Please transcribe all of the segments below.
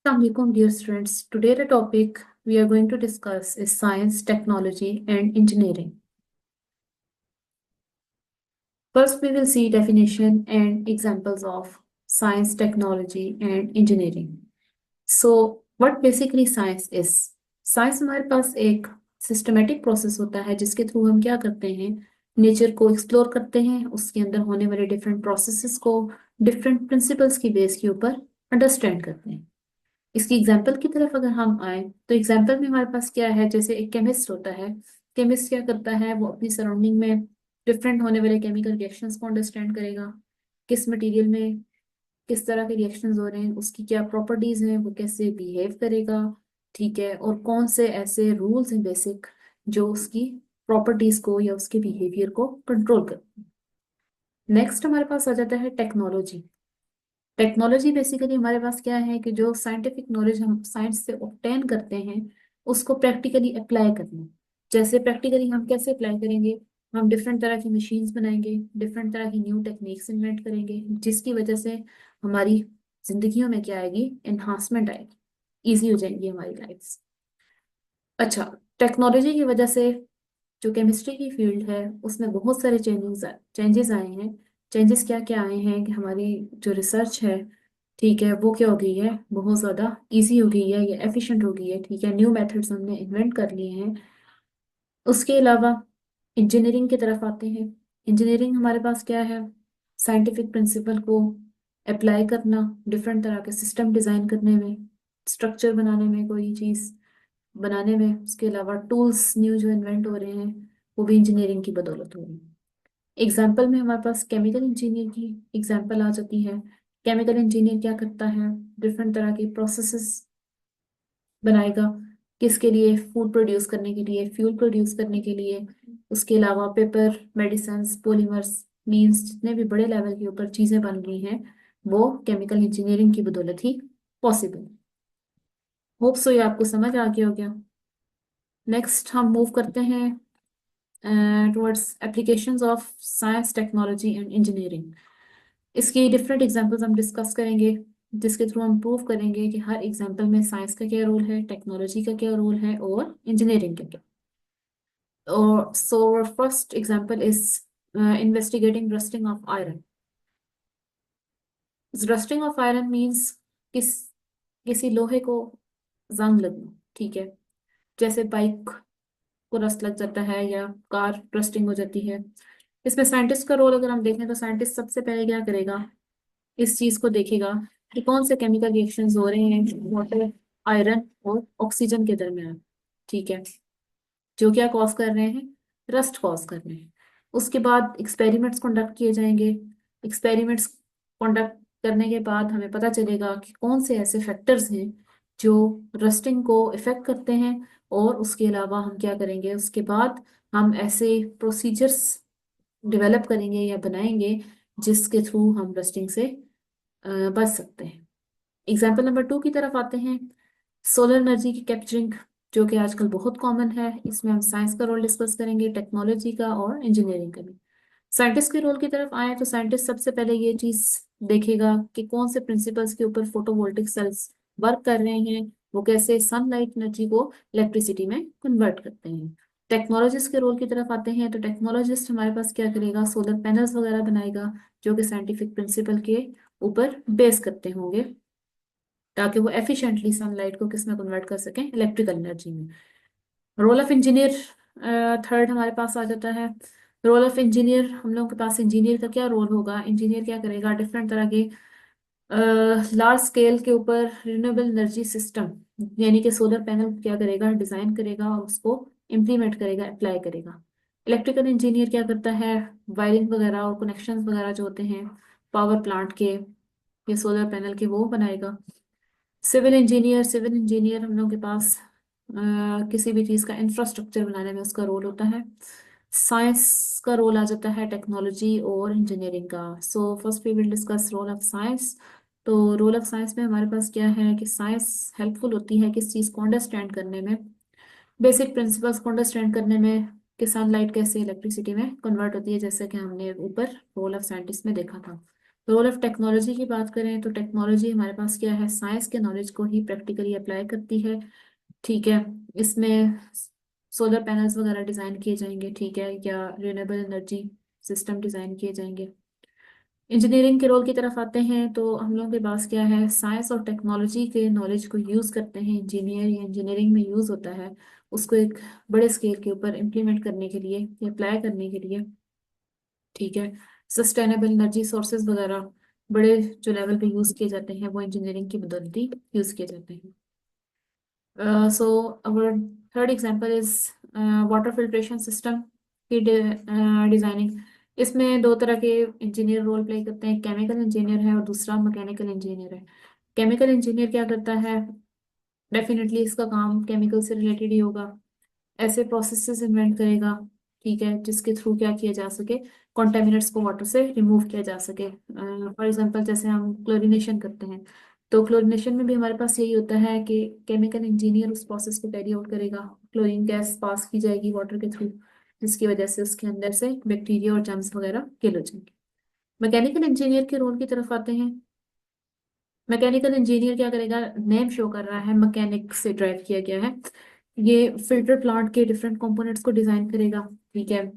Assalamualaikum dear students. Today the topic we are going to discuss is science, technology and engineering. First we will see definition and examples of science, technology and engineering. So what basically science is? Science हमारे पास एक systematic process होता है जिसके through हम क्या करते हैं, nature को एक्सप्लोर करते हैं, उसके अंदर होने वाले डिफरेंट प्रोसेसेस को डिफरेंट प्रिंसिपल्स की बेस के ऊपर अंडरस्टैंड करते हैं। इसकी एग्जाम्पल की तरफ अगर हम आए तो एग्जाम्पल में हमारे पास क्या है, जैसे एक केमिस्ट होता है। केमिस्ट क्या करता है, वो अपनी सराउंडिंग में डिफरेंट होने वाले केमिकल रिएक्शंस को अंडरस्टैंड करेगा, किस मटेरियल में किस तरह के रिएक्शंस हो रहे हैं, उसकी क्या प्रॉपर्टीज हैं, वो कैसे बिहेव करेगा, ठीक है, और कौन से ऐसे रूल्स हैं बेसिक जो उसकी प्रॉपर्टीज को या उसके बिहेवियर को कंट्रोल करते हैं। नेक्स्ट हमारे पास आ जाता है टेक्नोलॉजी। टेक्नोलॉजी बेसिकली हमारे पास क्या है कि जो साइंटिफिक नॉलेज हम साइंस से ऑब्टेन करते हैं उसको प्रैक्टिकली अप्लाई करना। जैसे प्रैक्टिकली हम कैसे अप्लाई करेंगे, हम डिफरेंट तरह की मशीन्स बनाएंगे, डिफरेंट तरह की न्यू टेक्निक्स इन्वेंट करेंगे, जिसकी वजह से हमारी जिंदगियों में क्या आएगी, एनहांसमेंट आएगी, ईजी हो जाएंगी हमारी लाइफ्स। अच्छा, टेक्नोलॉजी की वजह से जो केमिस्ट्री की फील्ड है उसमें बहुत सारे चेंजेस आए हैं। चेंजेस क्या क्या आए हैं कि हमारी जो रिसर्च है, ठीक है, वो क्या हो गई है, बहुत ज़्यादा इजी हो गई है या एफिशिएंट हो गई है, ठीक है, न्यू मेथड्स हमने इन्वेंट कर लिए हैं। उसके अलावा इंजीनियरिंग की तरफ आते हैं। इंजीनियरिंग हमारे पास क्या है, साइंटिफिक प्रिंसिपल को अप्लाई करना, डिफरेंट तरह के सिस्टम डिज़ाइन करने में, स्ट्रक्चर बनाने में, कोई चीज़ बनाने में। उसके अलावा टूल्स न्यू जो इन्वेंट हो रहे हैं वो भी इंजीनियरिंग की बदौलत हो रही है। एग्जाम्पल में हमारे पास केमिकल इंजीनियर की एग्जाम्पल आ जाती है। केमिकल इंजीनियर क्या करता है, डिफरेंट तरह के प्रोसेसेस बनाएगा, किसके लिए, फूड प्रोड्यूस करने के लिए, फ्यूल प्रोड्यूस करने के लिए। उसके अलावा पेपर, मेडिसिन, पॉलीमर्स, मीन्स जितने भी बड़े लेवल के ऊपर चीज़ें बन रही हैं वो केमिकल इंजीनियरिंग की बदौलत ही पॉसिबल है। होप सो ये आपको समझ आ गया हो गया। नेक्स्ट हम मूव करते हैं towards applications of science, technology and engineering. इसकी डिफरेंट एग्जांपल्स हम डिस्कस करेंगे जिसके थ्रू हम प्रूव करेंगे कि हर एग्जांपल में साइंस का क्या रोल है, टेक्नोलॉजी का क्या रोल है और इंजीनियरिंग का क्या। और so first example is investigating rusting of iron. Rusting of iron means किसी लोहे को जंग लगना, ठीक है, जैसे बाइक को रस्ट लग जाता है या कार रस्टिंग हो जाती है। इसमें साइंटिस्ट का रोल अगर हम देखें तो साइंटिस्ट सबसे पहले क्या करेगा, इस चीज को देखेगा कि कौन से केमिकल रिएक्शंस हो रहे हैं वाटर, आयरन और ऑक्सीजन के दरमियान, ठीक है, जो क्या कॉज कर रहे हैं, रस्ट कॉज कर रहे हैं। उसके बाद एक्सपेरिमेंट्स कंडक्ट किए जाएंगे। एक्सपेरिमेंट्स कंडक्ट करने के बाद हमें पता चलेगा कि कौन से ऐसे फैक्टर्स हैं जो रस्टिंग को इफेक्ट करते हैं। और उसके अलावा हम क्या करेंगे, उसके बाद हम ऐसे प्रोसीजर्स डेवलप करेंगे या बनाएंगे जिसके थ्रू हम रस्टिंग से बच सकते हैं। एग्जाम्पल नंबर 2 की तरफ आते हैं। सोलर एनर्जी की कैप्चरिंग, जो कि आजकल बहुत कॉमन है। इसमें हम साइंस का रोल डिस्कस करेंगे, टेक्नोलॉजी का और इंजीनियरिंग का भी। साइंटिस्ट के रोल की तरफ आए तो साइंटिस्ट सबसे पहले ये चीज देखेगा कि कौन से प्रिंसिपल्स के ऊपर फोटोवोल्टिक सेल्स वर्क कर रहे हैं, वो कैसे सनलाइट एनर्जी को इलेक्ट्रिसिटी में कन्वर्ट करते हैं। टेक्नोलॉजिस्ट के रोल की तरफ आते हैं तो टेक्नोलॉजिस्ट हमारे पास क्या करेगा, सोलर पैनल्स वगैरह बनाएगा जो कि साइंटिफिक प्रिंसिपल के ऊपर बेस करते होंगे, ताकि वो एफिशिएंटली सनलाइट को किस में कन्वर्ट कर सकें, इलेक्ट्रिकल एनर्जी में। रोल ऑफ इंजीनियर थर्ड हमारे पास आ जाता है। रोल ऑफ इंजीनियर, हम लोगों के पास इंजीनियर का क्या रोल होगा, इंजीनियर क्या करेगा, डिफरेंट तरह के लार्ज स्केल के ऊपर रिन्यूएबल एनर्जी सिस्टम, यानी कि सोलर पैनल क्या करेगा, डिजाइन करेगा और उसको इम्प्लीमेंट करेगा, अप्लाई करेगा। इलेक्ट्रिकल इंजीनियर क्या करता है, वायरिंग वगैरह और कनेक्शंस वगैरह जो होते हैं पावर प्लांट के या सोलर पैनल के, वो बनाएगा। सिविल इंजीनियर हम लोग के पास किसी भी चीज़ का इंफ्रास्ट्रक्चर बनाने में उसका रोल होता है। साइंस का रोल आ जाता है टेक्नोलॉजी और इंजीनियरिंग का। So first we will discuss role of science. तो रोल ऑफ साइंस में हमारे पास क्या है कि साइंस हेल्पफुल होती है किस चीज़ को अंडरस्टैंड करने में, बेसिक प्रिंसिपल्स को अंडरस्टैंड करने में, कि सनलाइट कैसे इलेक्ट्रिसिटी में कन्वर्ट होती है, जैसे कि हमने ऊपर रोल ऑफ साइंटिस्ट में देखा था। रोल ऑफ टेक्नोलॉजी की बात करें तो टेक्नोलॉजी हमारे पास क्या है, साइंस के नॉलेज को ही प्रैक्टिकली अप्लाई करती है। ठीक है, इसमें सोलर पैनल्स वगैरह डिज़ाइन किए जाएंगे, ठीक है, या रिन्यूएबल एनर्जी सिस्टम डिज़ाइन किए जाएंगे। इंजीनियरिंग के रोल की तरफ आते हैं तो हम लोगों के पास क्या है, साइंस और टेक्नोलॉजी के नॉलेज को यूज़ करते हैं इंजीनियर, या इंजीनियरिंग में यूज़ होता है उसको एक बड़े स्केल के ऊपर इम्प्लीमेंट करने के लिए या अप्लाई करने के लिए। ठीक है, सस्टेनेबल एनर्जी सोर्सेज वगैरह बड़े जो लेवल पे यूज़ किए जाते हैं वो इंजीनियरिंग की बदौलती यूज़ किए जाते हैं। So our third example is water filtration system की डिजाइनिंग। इसमें दो तरह के इंजीनियर रोल प्ले करते हैं, केमिकल इंजीनियर है और दूसरा मैकेनिकल इंजीनियर है। केमिकल इंजीनियर क्या करता है, डेफिनेटली इसका काम केमिकल से रिलेटेड ही होगा, ऐसे प्रोसेसेस इन्वेंट करेगा, ठीक है, जिसके थ्रू क्या किया जा सके, कॉन्टेमिनेट्स को वाटर से रिमूव किया जा सके। फॉर एग्जांपल जैसे हम क्लोरीनेशन करते हैं, तो क्लोरीनेशन में भी हमारे पास यही होता है कि केमिकल इंजीनियर उस प्रोसेस को कैरी आउट करेगा, क्लोरीन गैस पास की जाएगी वाटर के थ्रू, जिसकी वजह से उसके अंदर से बैक्टीरिया और जर्म्स वगैरह किल हो जाएंगे। मैकेनिकल इंजीनियर के रोल की तरफ आते हैं। मैकेनिकल इंजीनियर क्या करेगा, नेम शो कर रहा है, मैकेनिक से ड्राइव किया गया है। ये फिल्टर प्लांट के डिफरेंट कंपोनेंट्स को डिजाइन करेगा, ठीक है,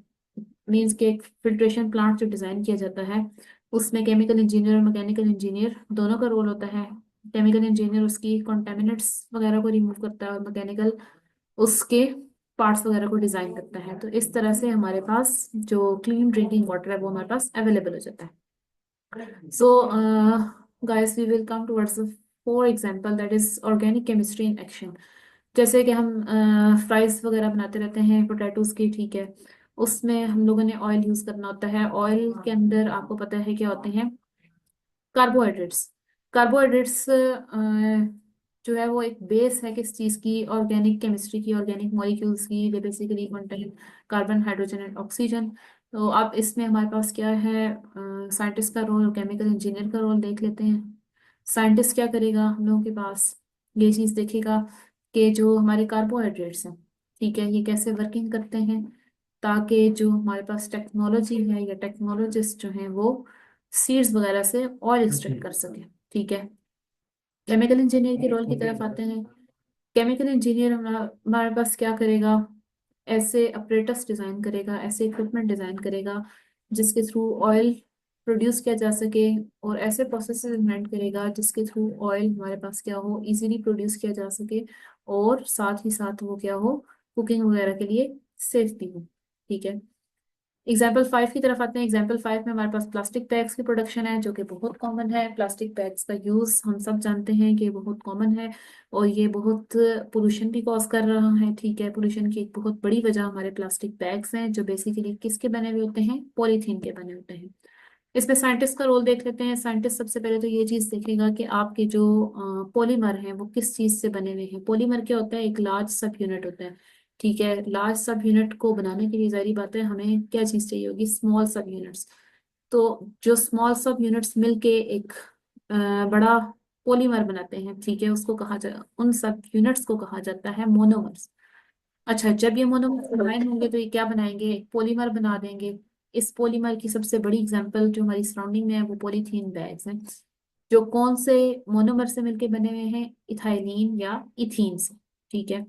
मींस के एक फिल्ट्रेशन प्लांट जो डिजाइन किया जाता है उसमें केमिकल इंजीनियर और मैकेनिकल इंजीनियर दोनों का रोल होता है। केमिकल इंजीनियर उसकी कंटेमिनेंट्स वगैरह को रिमूव करता है और मैकेनिकल उसके पार्ट्स वगैरह को डिजाइन करता है। तो इस तरह से हमारे पास जो क्लीन ड्रिंकिंग वाटर है वो हमारे पास अवेलेबल हो जाता है। So, guys, we will come towards the four example that is organic chemistry in action. जैसे कि हम फ्राइज वगैरह बनाते रहते हैं पोटैटोज की, ठीक है, उसमें हम लोगों ने ऑयल यूज करना होता है। ऑयल के अंदर आपको पता है क्या होते हैं, कार्बोहाइड्रेट्स। कार्बोहाइड्रेट्स जो है वो एक बेस है किस चीज़ की, ऑर्गेनिक केमिस्ट्री की, ऑर्गेनिक मॉलिक्यूल्स की। They basically contain carbon, hydrogen and oxygen. तो अब इसमें हमारे पास क्या है, साइंटिस्ट का रोल, केमिकल इंजीनियर का रोल देख लेते हैं। साइंटिस्ट क्या करेगा, हम लोगों के पास ये चीज़ देखेगा कि जो हमारे कार्बोहाइड्रेट्स हैं, ठीक है, ये कैसे वर्किंग करते हैं, ताकि जो हमारे पास टेक्नोलॉजी है या टेक्नोलॉजिस्ट जो हैं वो सीड्स वगैरह से ऑयल एक्सट्रैक्ट कर सके। ठीक है, केमिकल इंजीनियर के रोल की तरफ आते हैं। केमिकल इंजीनियर हमारे पास क्या करेगा, ऐसे अपरेटस डिजाइन करेगा, ऐसे इक्विपमेंट डिजाइन करेगा जिसके थ्रू ऑयल प्रोड्यूस किया जा सके, और ऐसे प्रोसेसेस इन्वेंट करेगा जिसके थ्रू ऑयल हमारे पास क्या हो, इजीली प्रोड्यूस किया जा सके, और साथ ही साथ वो क्या हो, कुकिंग वगैरह के लिए सेफ भी हो। ठीक है, एग्जाम्पल 5 की तरफ आते हैं। एग्जाम्पल 5 में हमारे पास प्लास्टिक बैग्स की प्रोडक्शन है जो कि बहुत कॉमन है। प्लास्टिक बैग्स का यूज़ हम सब जानते हैं कि बहुत कॉमन है, और ये बहुत पोल्यूशन भी कॉज कर रहा है। ठीक है, पोल्यूशन की एक बहुत बड़ी वजह हमारे प्लास्टिक बैग्स हैं जो बेसिकली किसके बने हुए होते हैं, पॉलीथीन के बने होते हैं। इसमें साइंटिस्ट का रोल देख लेते हैं। साइंटिस्ट सबसे पहले तो ये चीज़ देखेगा कि आपके जो पॉलीमर हैं वो किस चीज़ से बने हुए हैं। पॉलीमर क्या होता है, एक लार्ज सब यूनिट होता है। ठीक है, लार्ज सब यूनिट को बनाने के लिए जारी बात है हमें क्या चीज़ चाहिए होगी, स्मॉल सब यूनिट्स। तो जो स्मॉल सब यूनिट्स मिलके एक बड़ा पॉलीमर बनाते हैं, ठीक है, उसको कहा जा उन सब यूनिट्स को कहा जाता है मोनोमर्स। अच्छा, जब ये मोनोमर कंबाइन होंगे तो ये क्या बनाएंगे, पॉलीमर बना देंगे। इस पॉलीमर की सबसे बड़ी एग्जांपल जो हमारी सराउंडिंग में है वो पॉलीथीन बैग्स हैं, जो कौन से मोनोमर से मिलके बने हुए हैं, इथाइलीन या इथीन से। ठीक है,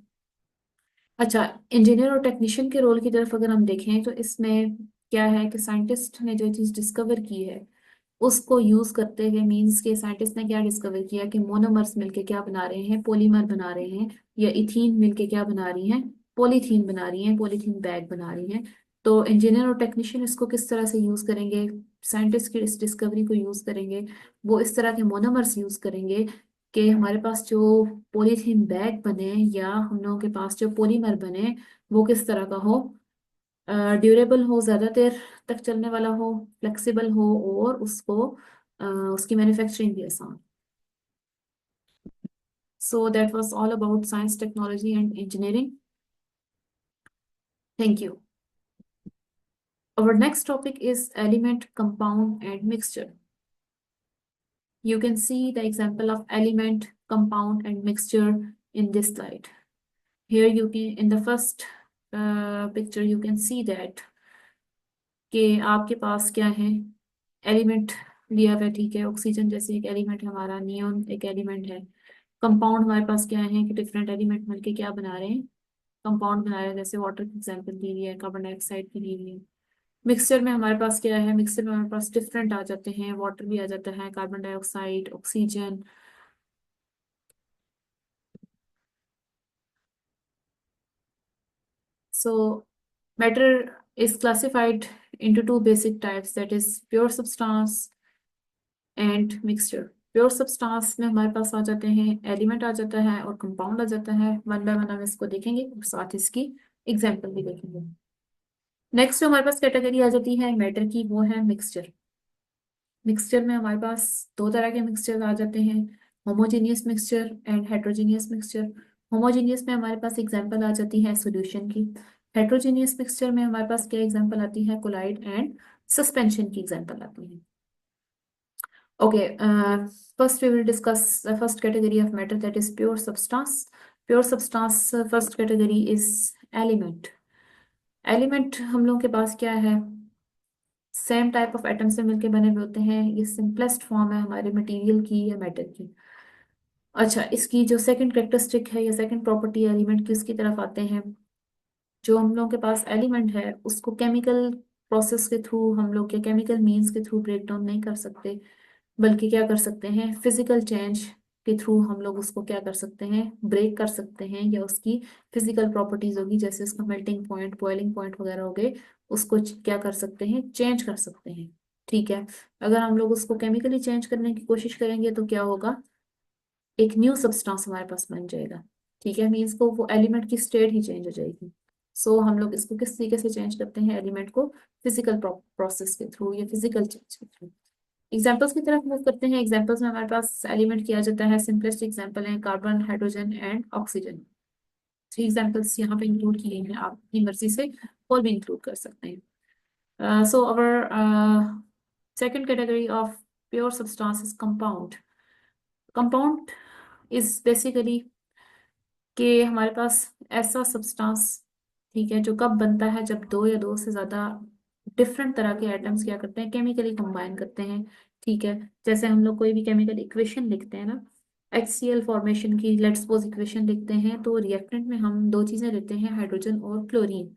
अच्छा, इंजीनियर और टेक्नीशियन के रोल की तरफ अगर हम देखें तो इसमें क्या है कि साइंटिस्ट ने जो चीज़ डिस्कवर की है उसको यूज करते हुए, मींस के साइंटिस्ट ने क्या डिस्कवर किया कि मोनोमर्स मिलके क्या बना रहे हैं, पॉलीमर बना रहे हैं, या इथीन मिलके क्या बना रही हैं, पॉलीथीन बना रही हैं, पॉलीथीन बैग बना रही हैं। तो इंजीनियर और टेक्नीशियन इसको किस तरह से यूज करेंगे, साइंटिस्ट की इस डिस्कवरी को यूज करेंगे, वो इस तरह के मोनोमर्स यूज करेंगे कि हमारे पास जो पॉलीथीन बैग बने या हम लोगों के पास जो पॉलीमर बने वो किस तरह का हो, ड्यूरेबल हो, ज़्यादा देर तक चलने वाला हो, फ्लेक्सिबल हो, और उसको उसकी मैन्युफैक्चरिंग भी आसान। So that was all about science, technology and engineering. Thank you. Our next topic is element, compound and mixture. You can see the example of element, compound and mixture in this slide. Here you can, in the first picture you can see that कि आपके पास क्या है, element दिया हुआ है, ठीक है। Oxygen जैसे एक एलिमेंट है हमारा, नियोन एक एलिमेंट है। कंपाउंड हमारे पास क्या है कि डिफरेंट एलिमेंट मिलके क्या बना रहे हैं, कंपाउंड बना रहे हैं। जैसे वाटर की एग्जांपल दी हुई है, कार्बन डाइऑक्साइड की दी हुई है। मिक्सचर में हमारे पास क्या है, मिक्सचर में हमारे पास डिफरेंट आ जाते हैं, वाटर भी आ जाता है, carbon dioxide, oxygen. So matter is classified into two basic types, that is pure substance and mixture. Pure substance में हमारे पास आ जाते हैं, एलिमेंट आ जाता है और कंपाउंड आ जाता है। वन बाय वन हम इसको देखेंगे और साथ इसकी एग्जाम्पल भी देखेंगे। नेक्स्ट जो हमारे पास कैटेगरी आ जाती है मैटर की, वो है मिक्सचर। मिक्सचर में हमारे पास दो तरह के मिक्सचर आ जाते हैं, homogeneous mixture and heterogeneous mixture. Homogeneous में हमारे पास एग्जांपल आ जाती है सॉल्यूशन की। हेट्रोजेनियस मिक्सचर में हमारे पास क्या एग्जांपल आती है, कोलाइड एंड सस्पेंशन की एग्जांपल आती है। Okay, first we will discuss the first category of matter, that is pure substance. Pure substance first category is element. Element हम लोगों के पास क्या है, सेम टाइप ऑफ एटम से मिलके बने हुए होते हैं। ये सिंपलेस्ट फॉर्म है हमारे मटेरियल की या मैटर की। अच्छा, इसकी जो सेकंड कैरेक्टरिस्टिक है या सेकंड प्रॉपर्टी एलिमेंट की, उसकी तरफ आते हैं। जो हम लोगों के पास एलिमेंट है उसको केमिकल प्रोसेस के थ्रू हम लोग या केमिकल मीन्स के थ्रू ब्रेक डाउन नहीं कर सकते, बल्कि क्या कर सकते हैं, फिजिकल चेंज के थ्रू हम लोग उसको क्या कर सकते हैं, ब्रेक कर सकते हैं। या उसकी फिजिकल प्रॉपर्टीज होगी, जैसे उसका मेल्टिंग पॉइंट, बॉइलिंग पॉइंट वगैरह हो गए, उसको क्या कर सकते हैं, चेंज कर सकते हैं। ठीक है। अगर हम लोग उसको केमिकली चेंज करने की कोशिश करेंगे तो क्या होगा, एक न्यू सब्सटेंस हमारे पास बन जाएगा। ठीक है, मीन्स को वो एलिमेंट की स्टेट ही चेंज हो जाएगी। सो हम लोग इसको किस तरीके से चेंज करते हैं एलिमेंट को, फिजिकल प्रोसेस के थ्रू या फिजिकल चेंज के थ्रू। एग्जाम्पल्स की तरफ मूव करते हैं। एग्जाम्पल्स में हमारे पास एलिमेंट किया जाता है, सिंपलेस्ट एग्जाम्पल है carbon, hydrogen and oxygen. Three examples यहाँ पे इंक्लूड किए हैं, आप अपनी मर्जी से और भी इंक्लूड कर सकते हैं। So our second category of pure substance is compound. Compound is basically कि हमारे पास ऐसा सब्सटेंस, ठीक है, जो कब बनता है, जब दो या दो से ज्यादा डिफरेंट तरह के एटम्स क्या करते हैं, केमिकली कंबाइन करते हैं। ठीक है, जैसे हम लोग कोई भी केमिकल इक्वेशन लिखते हैं ना, HCl फॉर्मेशन की लेट्स सपोज इक्वेशन लिखते हैं, तो रिएक्टेंट में हम दो चीजें लेते हैं, हाइड्रोजन और क्लोरीन।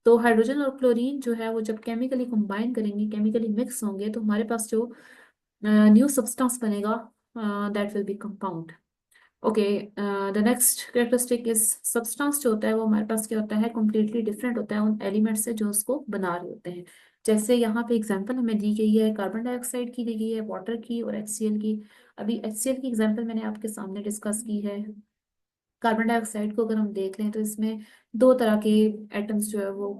तो हाइड्रोजन और क्लोरीन जो है वो जब केमिकली कंबाइन करेंगे, केमिकली मिक्स होंगे, तो हमारे पास जो न्यू सब्सटेंस बनेगा, that will be compound. Okay, the next characteristic is substance जो होता है वो हमारे पास क्या होता है, कम्प्लीटली डिफरेंट होता है उन एलिमेंट से जो उसको बना रहे होते हैं। जैसे यहाँ पे एग्जांपल हमें दी गई है कार्बन डाइऑक्साइड की, दी गई है वाटर की और HCl की। अभी HCl की एग्जांपल मैंने आपके सामने डिस्कस की है। कार्बन डाइऑक्साइड को अगर हम देख लें तो इसमें दो तरह के एटम्स जो है वो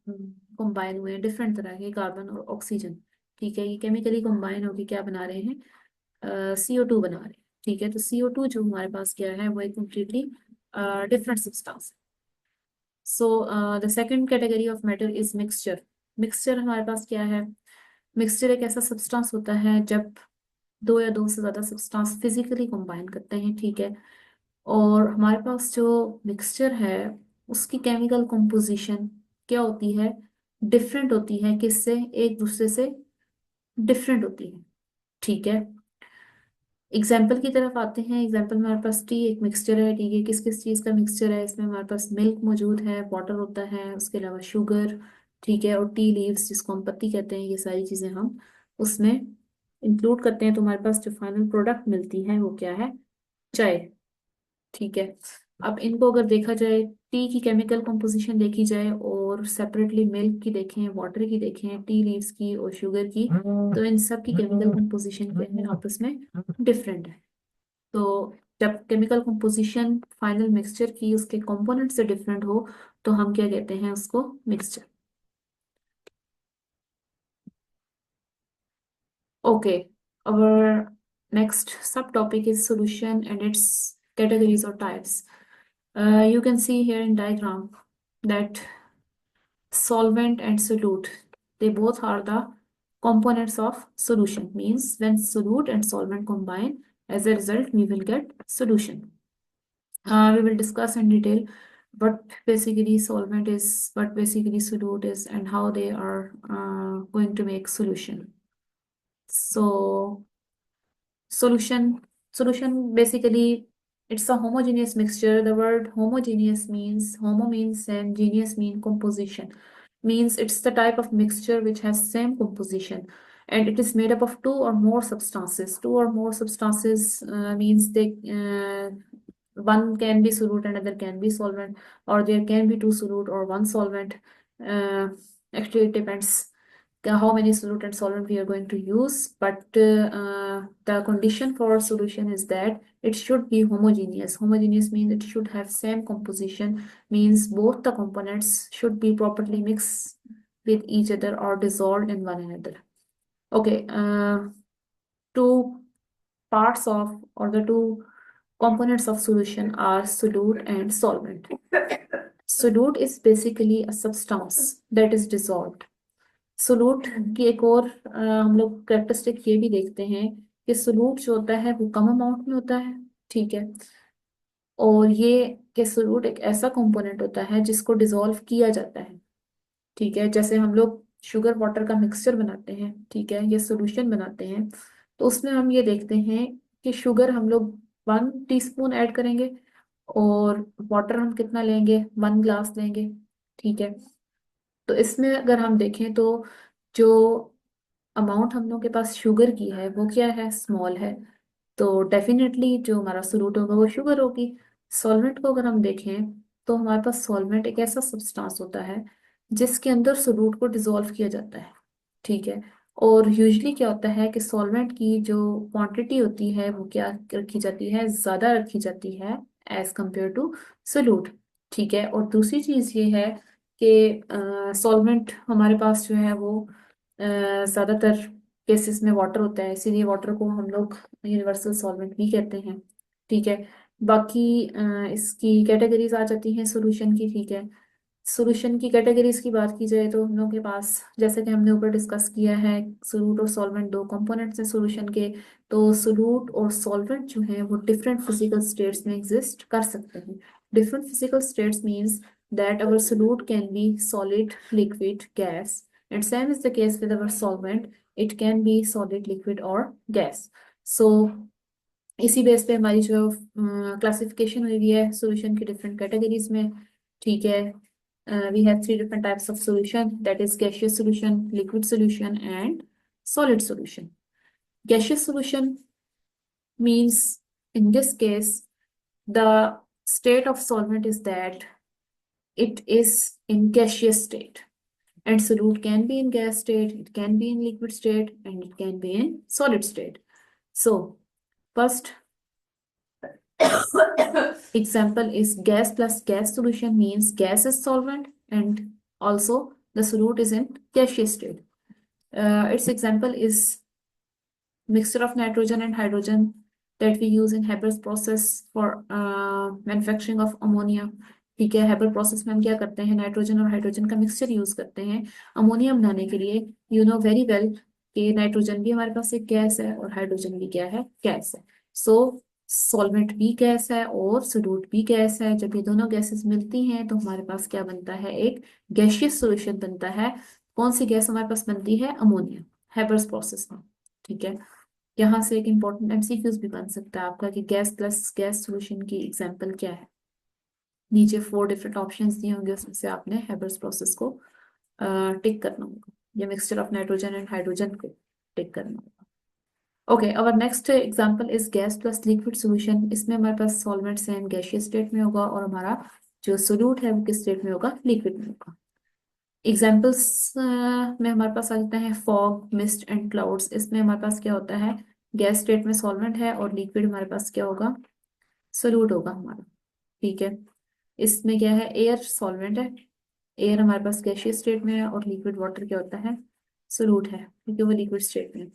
कंबाइन हुए हैं, डिफरेंट तरह के, कार्बन और ऑक्सीजन। ठीक है, ये केमिकली कंबाइन होकर क्या बना रहे हैं, CO2 बना रहे हैं। ठीक है, तो CO2 जो हमारे पास क्या है वो एक कम्प्लीटली डिफरेंट सब्सटेंस है। So the second category of matter is mixture. Mixture हमारे पास क्या है, मिक्सचर एक ऐसा सब्सटेंस होता है जब दो या दो से ज्यादा सब्सटेंस फिजिकली कंबाइन करते हैं। ठीक है, और हमारे पास जो मिक्सचर है उसकी केमिकल कंपोजिशन क्या होती है, डिफरेंट होती है, किससे, एक दूसरे से डिफरेंट होती है। ठीक है, एग्जाम्पल की तरफ आते हैं। एग्जाम्पल में हमारे पास टी एक मिक्सचर है। ठीक है, किस किस चीज़ का मिक्सचर है, इसमें हमारे पास मिल्क मौजूद है, वाटर होता है, उसके अलावा शुगर। ठीक है, और टी लीव्स जिसको हम पत्ती कहते हैं, ये सारी चीज़ें हम उसमें इंक्लूड करते हैं। तो हमारे पास जो फाइनल प्रोडक्ट मिलती है वो क्या है, चाय। ठीक है, अब इनको अगर देखा जाए, टी की केमिकल कंपोजिशन देखी जाए और सेपरेटली मिल्क की देखें, वाटर की देखें, टी लीव्स की और शुगर की, तो इन सब की केमिकल कंपोजिशन क्या है, आपस में डिफरेंट है। तो जब केमिकल कंपोजिशन फाइनल मिक्सचर की उसके कंपोनेंट से डिफरेंट हो, तो हम क्या कहते हैं उसको, mixture. Okay, our next subtopic is solution and its categories or types. You can see here in diagram that solvent and solute, they both are the components of solution. Means when solute and solvent combine, as a result we will get solution. We will discuss in detail what basically solvent is, what basically solute is, and how they are going to make solution. So solution basically it's a homogeneous mixture. The word homogeneous means homo means and geneous mean composition, means it's the type of mixture which has same composition and it is made up of two or more substances. Two or more substances means they one can be solute and other can be solvent, or there can be two solute or one solvent. Actually it depends how many solute and solvent we are going to use, but the condition for solution is that it should be homogeneous. Homogeneous means it should have same composition, means both the components should be properly mixed with each other or dissolved in one another. Okay, two parts of or the two components of solution are solute and solvent. Solute is basically a substance that is dissolved. सोलूट की एक और हम लोग characteristic ये भी देखते हैं कि सोलूट जो होता है वो कम अमाउंट में होता है, ठीक है। और ये कि सोलूट एक ऐसा कंपोनेंट होता है जिसको डिसॉल्व किया जाता है, ठीक है। जैसे हम लोग शुगर वाटर का मिक्सचर बनाते हैं, ठीक है, ये सोल्यूशन बनाते हैं, तो उसमें हम ये देखते हैं कि शुगर हम लोग 1 टीस्पून ऐड करेंगे और वाटर हम कितना लेंगे, 1 ग्लास लेंगे, ठीक है। तो इसमें अगर हम देखें तो जो अमाउंट हम लोग के पास शुगर की है वो क्या है, स्मॉल है, तो डेफिनेटली जो हमारा सोल्यूट होगा वो शुगर होगी। सॉल्वेंट को अगर हम देखें तो हमारे पास सॉल्वेंट एक ऐसा सब्सटेंस होता है जिसके अंदर सोल्यूट को डिसॉल्व किया जाता है, ठीक है। और यूजुअली क्या होता है कि सॉल्वेंट की जो क्वांटिटी होती है वो क्या रखी जाती है, ज्यादा रखी जाती है एज कंपेयर टू सोल्यूट, ठीक है। और दूसरी चीज ये है कि सॉल्वेंट हमारे पास जो है वो ज्यादातर केसेस में वाटर होता है, इसीलिए वाटर को हम लोग यूनिवर्सल सॉल्वेंट भी कहते हैं, ठीक है। बाकी इसकी कैटेगरीज आ जाती हैं सॉल्यूशन की, ठीक है। सॉल्यूशन की कैटेगरीज की बात की जाए तो हम लोग के पास, जैसे कि हमने ऊपर डिस्कस किया है, सोलूट और सॉल्वेंट दो कंपोनेंट्स हैं सॉल्यूशन के। तो सोलूट और सॉल्वेंट जो है वो डिफरेंट फिजिकल स्टेट्स में एग्जिस्ट कर सकते हैं। Different physical states means that our solute can be solid, liquid, gas, and same is the case with our solvent. It can be solid, liquid, or gas. So इसी base पे हमारी जो classification हुई हुई है सॉल्यूशन की different categories में, ठीक है। We have 3 different types of solution, that is gaseous solution, liquid solution, and solid solution. Gaseous solution means in this case the state of solvent is that it is in gaseous state, and solute can be in gas state, it can be in liquid state, and it can be in solid state. So first example is gas plus gas solution, means gas is solvent and also the solute is in gaseous state. Its example is mixture of nitrogen and hydrogen that we use in Haber's process for manufacturing of ammonia, ठीक है। Haber process में हम क्या करते हैं, nitrogen और hydrogen का mixture use करते हैं अमोनिया बनाने के लिए। यू नो वेरी वेल कि नाइट्रोजन भी हमारे पास एक गैस है और हाइड्रोजन भी क्या है, गैस है। सो सॉल्वेंट भी गैस है और सोल्यूट भी गैस है। जब ये दोनों गैसेस मिलती हैं तो हमारे पास क्या बनता है, एक गैसियस सॉल्यूशन बनता है। कौन सी गैस हमारे पास बनती है, अमोनिया, हेबर्स प्रोसेस में, ठीक है। यहाँ से एक इम्पोर्टेंट एमसीक्यूज भी बन सकता है आपका कि गैस प्लस गैस सॉल्यूशन की एग्जांपल क्या है। नीचे 4 different ऑप्शंस दिए होंगे, उसमें से आपने हेबर्स प्रोसेस को टिक करना होगा, या mixture of nitrogen and hydrogen को टिक करना होगा। Okay, our next example is gas plus liquid solution. इसमें हमारे पास सॉल्वेंट सेम गैसियस स्टेट में होगा और हमारा जो सोल्यूट है वो किस स्टेट में होगा, लिक्विड में होगा। एग्जाम्पल्स में हमारे पास आ जाते हैं फॉग, मिस्ट एंड क्लाउड्स। इसमें हमारे पास क्या होता है, गैस स्टेट में सॉल्वेंट है और लिक्विड हमारे पास क्या होगा, सोल्यूट होगा हमारा, ठीक है। इसमें क्या है, एयर सॉल्वेंट है, एयर हमारे पास गैसियस स्टेट में है और लिक्विड वाटर क्या होता है, सोल्यूट है, क्योंकि वो लिक्विड स्टेट में है।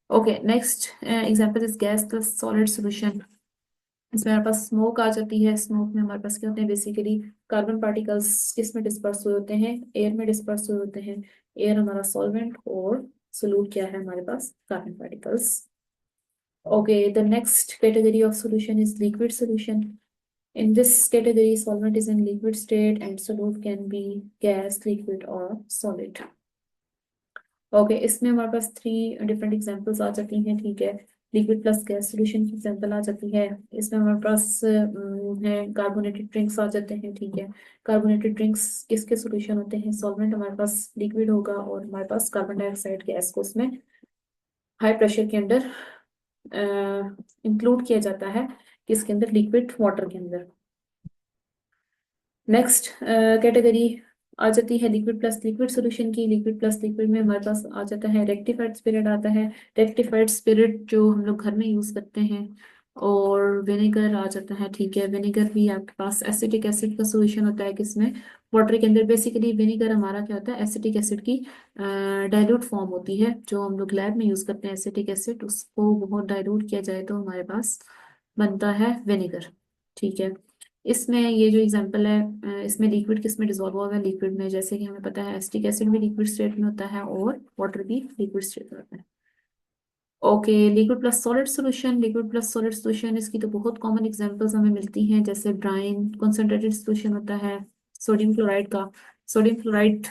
Okay, next example is gas plus solid solution. इसमें हमारे पास स्मोक आ जाती है। स्मोक में हमारे पास क्या होते हैं, बेसिकली कार्बन पार्टिकल्स किस में डिस्पर्स हुए होते हैं, एयर में डिस्पर्स हुए होते हैं। एयर हमारा सॉल्वेंट और सोल्यूट क्या है हमारे पास, carbon particles. Okay, the next category of solution is liquid solution. In this category, solvent is in liquid state and solute can be gas, liquid, or solid. Okay, इसमें हमारे पास 3 different examples आ जाती हैं, ठीक है। लिक्विड प्लस गैस सॉल्यूशन की example आ जाती है। इसमें हमारे पास है कार्बोनेटेड ड्रिंक्स आ जाते हैं, ठीक है। कार्बोनेटेड ड्रिंक्स किसके सॉल्यूशन होते हैं? सॉल्वेंट हमारे पास लिक्विड होगा और हमारे पास कार्बन डाइऑक्साइड गैस को उसमें हाई प्रेशर के अंदर इंक्लूड किया जाता है, किसके अंदर? लिक्विड वाटर के अंदर। नेक्स्ट कैटेगरी आ जाती है लिक्विड प्लस लिक्विड सॉल्यूशन की। लिक्विड प्लस लिक्विड में हमारे पास आ जाता है रेक्टिफाइड स्पिरिट आता है। रेक्टिफाइड स्पिरिट जो हम लोग घर में यूज करते हैं। और विनेगर आ जाता है, ठीक है। विनेगर भी आपके पास एसिटिक एसिड का सॉल्यूशन होता है, किसमें? वाटर के अंदर। बेसिकली विनेगर हमारा क्या होता है? एसिटिक एसिड की डाइल्यूट फॉर्म होती है, जो हम लोग लैब में यूज करते हैं। एसिटिक एसिड, उसको बहुत डाइल्यूट किया जाए तो हमारे पास बनता है विनेगर, ठीक है। इसमें ये जो एग्जांपल है, इसमें लिक्विड किस में डिजोल्व होगा? लिक्विड में। जैसे कि हमें पता है एसिटिक एसिड भी लिक्विड स्टेट में होता है और वाटर भी लिक्विड स्टेट में होता है। Okay, liquid plus solid solution. Liquid plus solid solution, इसकी तो बहुत कॉमन एग्जांपल्स हमें मिलती हैं, जैसे ब्राइन कंसंट्रेटेड सॉल्यूशन होता है सोडियम क्लोराइड का। सोडियम क्लोराइड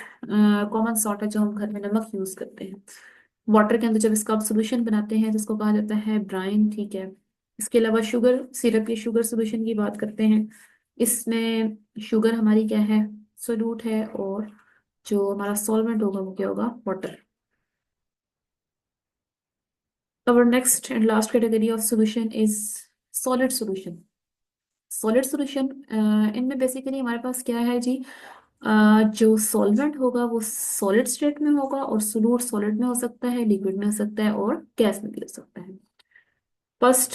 कॉमन सॉल्ट है जो हम घर में नमक यूज करते हैं। वाटर के अंदर जब इसका आप सोल्यूशन बनाते हैं जिसको कहा जाता है ब्राइन, ठीक है। इसके अलावा शुगर सिरप या शुगर सोल्यूशन की बात करते हैं। इसमें शुगर हमारी क्या है? सोल्यूट है, और जो हमारा सॉल्वेंट होगा वो क्या होगा? Water. Our next and last category of solution is solid solution. Solid solution, इनमें बेसिकली हमारे पास क्या है जी? जो सॉल्वेंट होगा वो सॉलिड स्टेट में होगा, और सोलूट सॉलिड में हो सकता है, लिक्विड में हो सकता है, और गैस में भी हो सकता है। फर्स्ट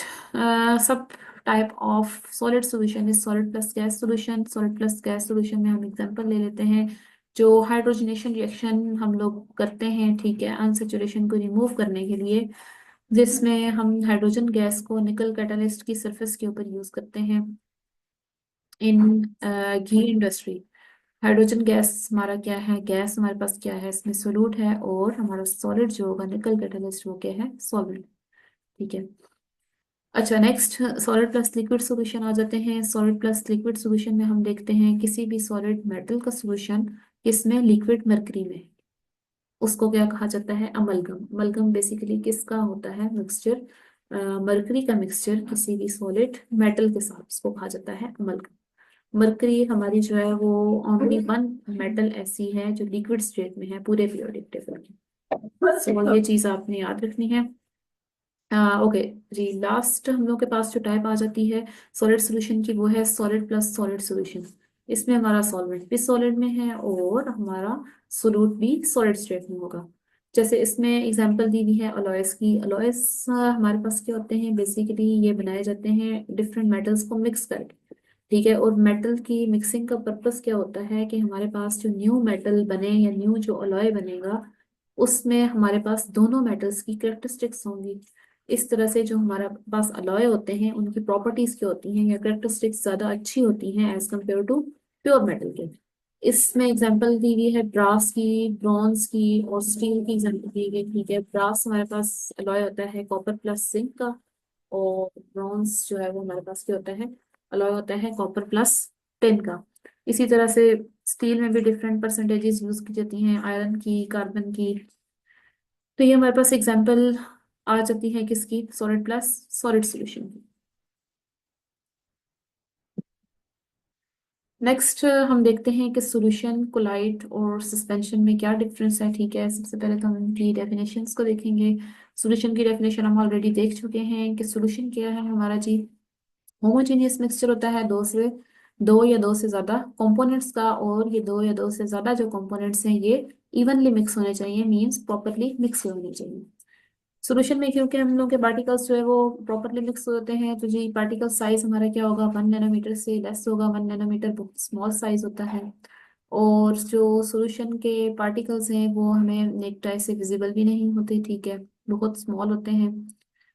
सब type of solid solution is solid plus gas solution. Solid plus gas solution में हम एग्जांपल ले लेते हैं, जो हाइड्रोजनेशन रिएक्शन हम लोग करते हैं, ठीक है, अनसेचुरेशन को रिमूव करने के लिए, जिसमें हम हाइड्रोजन गैस को निकल कैटलिस्ट की सरफेस के ऊपर यूज करते हैं इन घी इंडस्ट्री। हाइड्रोजन गैस हमारा क्या है? गैस हमारे पास क्या है? इसमें सोलूट है, और हमारा सॉलिड जो होगा निकल कैटलिस्ट वो क्या है? सॉल्वेंट, ठीक है। अच्छा, next solid plus liquid solution आ जाते हैं। सॉलिड प्लस लिक्विड सॉल्यूशन में हम देखते हैं किसी भी सॉलिड मेटल का सॉल्यूशन इसमें लिक्विड मरकरी में, उसको क्या कहा जाता है? अमलगम। अमलगम बेसिकली किसका होता है? मिक्सचर, मरकरी का मिक्सचर किसी भी सॉलिड मेटल के साथ, उसको कहा जाता है अमलगम। मरकरी हमारी जो है वो ओनली वन मेटल ऐसी है जो लिक्विड स्टेट में है पूरे पीरियोडिक टेबल की। सो ये चीज आपने याद रखनी है। ओके जी, लास्ट हम लोग के पास जो टाइप आ जाती है सॉलिड सॉल्यूशन की, वो है सॉलिड प्लस सॉलिड सॉल्यूशन। इसमें हमारा सॉल्वेंट भी सॉलिड में है और हमारा सोलूट भी सॉलिड स्टेट में होगा। जैसे इसमें एग्जांपल दी हुई है अलॉयस की। अलॉयस हमारे पास क्या होते हैं? बेसिकली ये बनाए जाते हैं डिफरेंट मेटल्स को मिक्स करके, ठीक है। और मेटल की मिक्सिंग का पर्पस क्या होता है कि हमारे पास जो न्यू मेटल बने या न्यू जो अलॉय बनेगा, उसमें हमारे पास दोनों मेटल्स की कैरेक्टरिस्टिक्स होंगी। इस तरह से जो हमारा पास अलॉय होते हैं उनकी प्रॉपर्टीज क्या होती हैं या कैरेक्टरिस्टिक्स ज्यादा अच्छी होती हैं as compare to pure metal के। इसमें एग्जांपल दी हुई है ब्रास की, ब्रॉन्ज की, और स्टील की एग्जांपल दी गई, ठीक है। ब्रास हमारे पास अलॉय होता है कॉपर प्लस जिंक का, और ब्रॉन्ज जो है वो हमारे पास क्या होता है? अलॉय होता है कॉपर प्लस टिन का। इसी तरह से स्टील में भी डिफरेंट परसेंटेजेस यूज की जाती हैं, आयरन की, कार्बन की। तो ये हमारे पास एग्जांपल आ जाती है किसकी? सॉलिड प्लस सॉलिड सॉल्यूशन की। नेक्स्ट हम देखते हैं कि सॉल्यूशन, कोलाइड और सस्पेंशन में क्या डिफरेंस है, ठीक है। सबसे पहले तो हम इनकी डेफिनेशंस को देखेंगे। सॉल्यूशन की डेफिनेशन हम ऑलरेडी देख चुके हैं कि सॉल्यूशन क्या है हमारा जी? होमोजेनियस मिक्सचर होता है दो या दो से ज्यादा कंपोनेंट्स का, और ये दो या दो से ज्यादा जो कंपोनेंट्स हैं ये इवनली मिक्स होने चाहिए, मींस प्रॉपरली मिक्स होने चाहिए। सॉल्यूशन में क्योंकि हम लोग के पार्टिकल्स जो है वो प्रॉपरली मिक्स होते हैं, तो जी पार्टिकल साइज हमारा क्या होगा? 1 नैनोमीटर से लेस होगा। 1 नैनोमीटर बहुत स्मॉल साइज होता है। और जो सॉल्यूशन के पार्टिकल्स हैं वो हमें नेक्ड आई से विजिबल भी नहीं होते, ठीक है, बहुत स्मॉल होते हैं।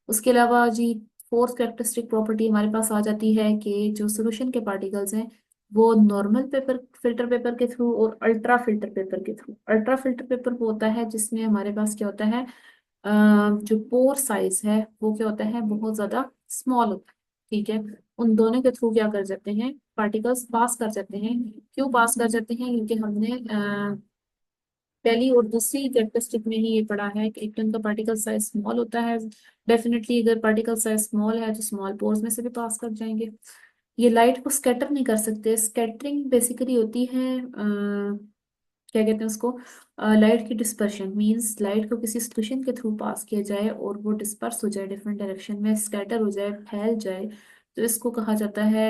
उसके अलावा जी फोर्थ कैरेक्टरिस्टिक प्रॉपर्टी हमारे पास आ जाती है कि जो सॉल्यूशन के पार्टिकल्स हैं वो नॉर्मल पेपर फिल्टर पेपर के थ्रू और अल्ट्रा फिल्टर पेपर के थ्रू। अल्ट्रा फिल्टर पेपर वो होता है जिसमें हमारे पास क्या होता है? जो पोर साइज है वो क्या होता है? बहुत ज्यादा स्मॉल होता है, ठीक है। उन दोनों के थ्रू क्या कर जाते हैं? पार्टिकल्स पास कर जाते हैं। क्यों पास कर जाते हैं? क्योंकि हमने पहली और दूसरी कैरेक्टरिस्टिक में ही ये पड़ा है कि एक का पार्टिकल साइज स्मॉल होता है। डेफिनेटली अगर पार्टिकल साइज स्मॉल है तो स्मॉल पोर्स में से भी पास कर जाएंगे। ये लाइट को स्कैटर नहीं कर सकते। स्कैटरिंग बेसिकली होती है क्या कहते हैं उसको, लाइट की डिस्पर्शन। मींस लाइट को किसी सोल्यूशन के थ्रू पास किया जाए और वो डिस्पर्स हो जाए, डिफरेंट डायरेक्शन में स्कैटर हो जाए, फैल जाए, तो इसको कहा जाता है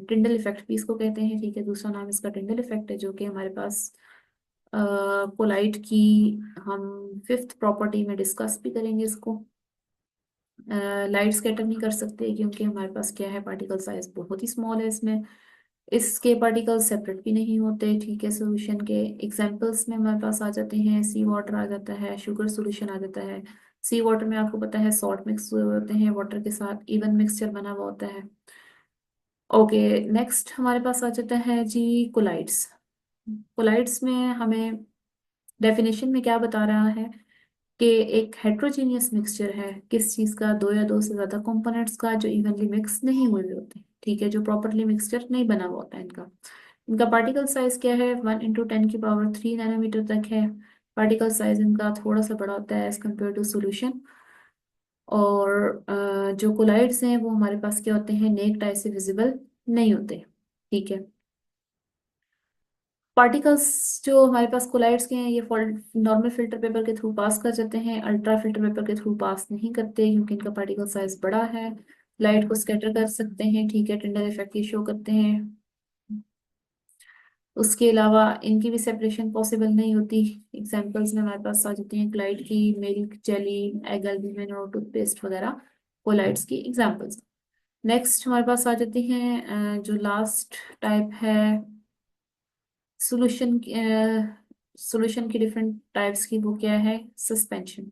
टिंडल इफेक्ट भी इसको कहते हैं। ठीक है, दूसरा नाम इसका टिंडल इफेक्ट है, जो कि हमारे पास कोलाइट की हम फिफ्थ प्रॉपर्टी में डिस्कस भी करेंगे इसको। लाइट स्कैटर नहीं कर सकते क्योंकि हमारे पास क्या है, पार्टिकल साइज बहुत ही स्मॉल है इसमें। इसके पार्टिकल सेपरेट भी नहीं होते। ठीक है, सॉल्यूशन के एग्जांपल्स में हमारे पास आ जाते हैं, सी वाटर आ जाता है, शुगर सॉल्यूशन आ जाता है। सी वाटर में आपको पता है सॉल्ट मिक्स हुए होते हैं, वाटर के साथ इवन मिक्सचर बना हुआ होता है। ओके, नेक्स्ट हमारे पास आ जाता है जी कोलाइड्स। कोलाइड्स में हमें डेफिनेशन में क्या बता रहा है कि एक हेट्रोजीनियस मिक्सचर है किस चीज का, दो या दो से ज्यादा कंपोनेंट्स का, जो इवनली मिक्स नहीं हुए हुए होते। ठीक है, जो प्रॉपरली मिक्सचर नहीं बना हुआ होता है इनका। इनका पार्टिकल साइज क्या है, 1 × 10⁻³ तक है। पार्टिकल साइज इनका थोड़ा सा बड़ा होता है एज कम्पेयर टू सोल्यूशन। और जो कोलाइड्स हैं वो हमारे पास क्या होते हैं, नेक टाइप से विजिबल नहीं होते। ठीक है, पार्टिकल्स जो हमारे पास कोलाइड्स के हैं ये नॉर्मल फिल्टर पेपर के थ्रू पास कर जाते हैं, अल्ट्रा फिल्टर पेपर के थ्रू पास नहीं करते क्योंकि इनका पार्टिकल साइज बड़ा है। लाइट को स्कैटर कर सकते हैं, ठीक है, टिंडल इफेक्ट की शो करते हैं। उसके अलावा इनकी भी सेपरेशन पॉसिबल नहीं होती। एग्जांपल्स में हमारे पास आ जाती हैं क्लाइड की मिल्क जेली, एग एल्ब्यूमिन और टूथपेस्ट वगैरह कोलाइड्स की एग्जांपल्स। नेक्स्ट हमारे पास आ जाती हैं जो लास्ट टाइप है सॉल्यूशन। सॉल्यूशन की डिफरेंट टाइप्स की, वो क्या है, सस्पेंशन।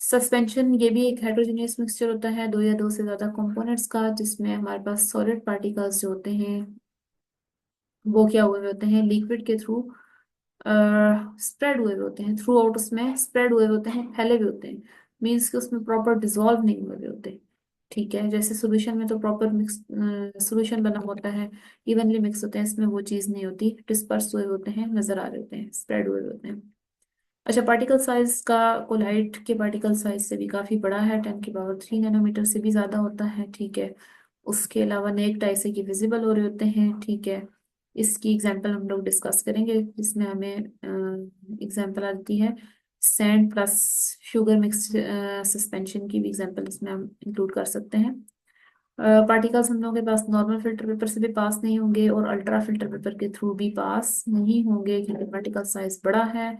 सस्पेंशन ये भी एक हेट्रोजेनियस मिक्सचर होता है दो या दो से ज्यादा कंपोनेंट्स का, जिसमें हमारे पास सॉलिड पार्टिकल्स जो होते हैं वो क्या हुए हुए होते हैं, लिक्विड के थ्रू स्प्रेड हुए हुए होते हैं, थ्रू आउट उसमें स्प्रेड हुए हुए होते हैं, फैले हुए होते हैं। मीन्स कि उसमें प्रॉपर डिजोल्व नहीं हुए हुए होते। ठीक है, जैसे सॉल्यूशन में तो प्रॉपर मिक्स सॉल्यूशन बना होता है, इवनली मिक्स होते हैं, इसमें वो चीज़ नहीं होती, डिस्पर्स हुए होते हैं, नजर आ रहे होते हैं, स्प्रेड हुए होते हैं। अच्छा, पार्टिकल साइज का कोलाइट के पार्टिकल साइज से भी काफी बड़ा है, 10⁻³ से भी ज्यादा होता है। ठीक है, उसके अलावा नेक टाइप से ये विजिबल हो रहे होते हैं। ठीक है, इसकी एग्जांपल हम लोग डिस्कस करेंगे, जिसमें हमें एग्जांपल आती है sand plus sugar mix suspension की भी एग्जांपल इसमें हम इंक्लूड कर सकते हैं। पार्टिकल्स हम लोगों के पास नॉर्मल फिल्टर पेपर से भी पास नहीं होंगे और अल्ट्रा फिल्टर पेपर के थ्रू भी पास नहीं होंगे क्योंकि पार्टिकल साइज बड़ा है।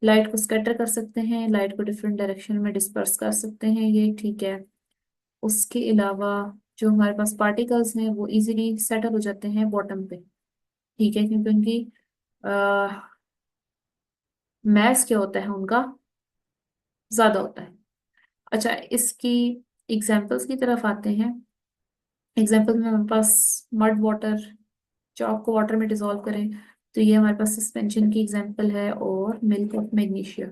लाइट को स्कैटर कर सकते हैं, लाइट को डिफरेंट डायरेक्शन में डिस्पर्स कर सकते हैं ये। ठीक है, उसके अलावा जो हमारे पास पार्टिकल्स हैं वो इजीली सेटल हो जाते हैं बॉटम पे। ठीक है, क्योंकि उनकी मैस क्या होता है उनका, ज्यादा होता है। अच्छा, इसकी एग्जाम्पल्स की तरफ आते हैं। एग्जाम्पल में हमारे पास मड वाटर, चॉक को वाटर में डिसॉल्व करें तो ये हमारे पास सस्पेंशन की एग्जांपल है, और मिल्क ऑफ मैग्नीशिया।